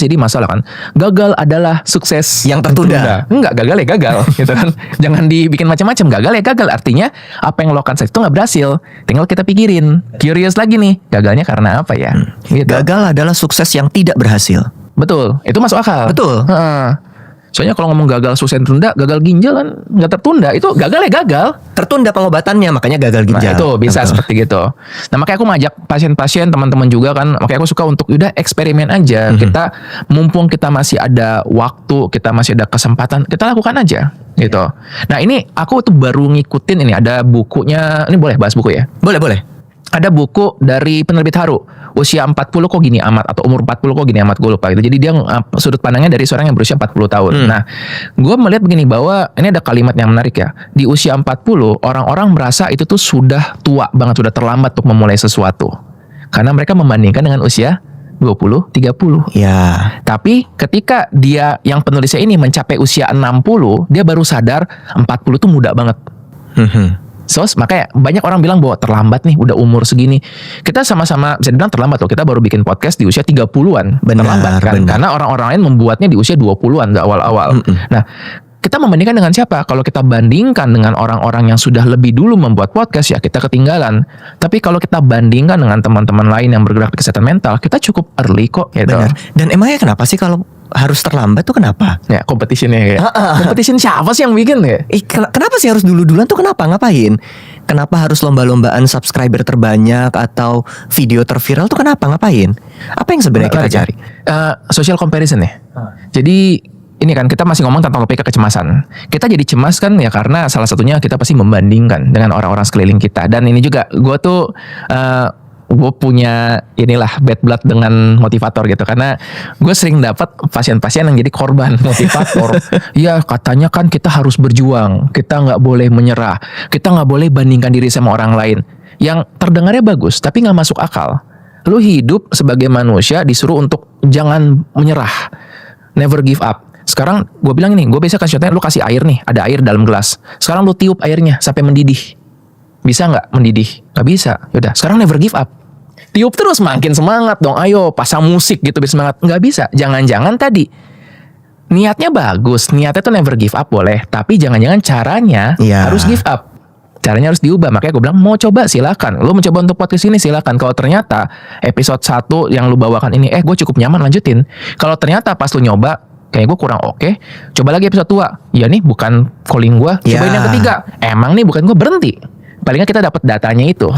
jadi masalah kan. Gagal adalah sukses yang tertunda. Enggak, gagal ya gagal gitu kan. Jangan dibikin macam-macam. Gagal ya gagal. Artinya apa yang lo lakukan itu nggak berhasil. Tinggal kita pikirin. Curious lagi nih. Gagalnya karena apa ya? Gitu. Gagal adalah sukses yang tidak berhasil. Betul. Itu masuk akal. Betul. Soalnya kalau ngomong gagal sukses tertunda, gagal ginjal kan nggak tertunda. Itu gagal ya gagal. Tertunda pengobatannya, makanya gagal ginjal. Nah, itu bisa seperti gitu. Nah, makanya aku ngajak pasien-pasien, teman-teman juga kan. Makanya aku suka untuk udah eksperimen aja. Kita mumpung kita masih ada waktu, kita masih ada kesempatan, kita lakukan aja gitu. Nah, ini aku tuh baru ngikutin ini ada bukunya. Ini boleh bahas buku ya? Boleh. Ada buku dari penerbit Haru, usia 40 kok gini amat, atau umur 40 kok gini amat, gue lupa gitu. Jadi dia sudut pandangnya dari seorang yang berusia 40 tahun. Nah, gue melihat begini bahwa ini ada kalimat yang menarik ya. Di usia 40, orang-orang merasa itu tuh sudah tua banget, sudah terlambat untuk memulai sesuatu. Karena mereka membandingkan dengan usia 20, 30. Ya. Tapi ketika dia yang penulisnya ini mencapai usia 60, dia baru sadar 40 tuh muda banget. So, makanya banyak orang bilang bahwa terlambat nih, udah umur segini. Kita sama-sama bisa dibilang terlambat loh. Kita baru bikin podcast di usia 30-an. Terlambat kan? Karena orang-orang lain membuatnya di usia 20-an, gak awal-awal. Nah, kita membandingkan dengan siapa? Kalau kita bandingkan dengan orang-orang yang sudah lebih dulu membuat podcast, ya kita ketinggalan. Tapi kalau kita bandingkan dengan teman-teman lain yang bergerak di kesehatan mental, kita cukup early kok. Gitu. Benar. Dan emangnya kenapa sih kalau harus terlambat tuh kenapa? Ya, competition-nya kayak. Competition siapa sih yang bikin ya? Kenapa sih harus dulu-duluan tuh kenapa? Ngapain? Kenapa harus lomba-lombaan subscriber terbanyak atau video terviral tuh kenapa? Ngapain? Apa yang sebenarnya kita cari? Social comparison ya. Jadi ini kan kita masih ngomong tentang topik kecemasan. Kita jadi cemas kan ya karena salah satunya kita pasti membandingkan dengan orang-orang sekeliling kita. Dan ini juga gue tuh gue punya inilah bad blood dengan motivator gitu, karena gue sering dapat pasien-pasien yang jadi korban motivator. Ya katanya kan kita harus berjuang, kita nggak boleh menyerah, kita nggak boleh bandingkan diri sama orang lain. Yang terdengarnya bagus tapi nggak masuk akal. Lu hidup sebagai manusia disuruh untuk jangan menyerah, never give up. Sekarang gue bilang ini, gue biasa kasih contohnya, lu kasih air nih, ada air dalam gelas. Sekarang lu tiup airnya sampai mendidih. Bisa nggak mendidih? Nggak bisa. Yaudah, sekarang never give up. Tiup terus, makin semangat dong. Ayo pasang musik gitu biar semangat. Nggak bisa. Jangan-jangan tadi niatnya bagus, niatnya tuh never give up boleh, tapi jangan-jangan caranya harus give up. Caranya harus diubah. Makanya gue bilang mau coba silakan. Lu mencoba untuk podcast ini silakan. Kalau ternyata episode 1 yang lu bawakan ini gue cukup nyaman, lanjutin. Kalau ternyata pas lu nyoba kayak gue kurang oke, coba lagi episode 2. Ya nih bukan calling gue, cobain yang ketiga. Emang nih bukan gue, berhenti. Palingnya kita dapat datanya itu.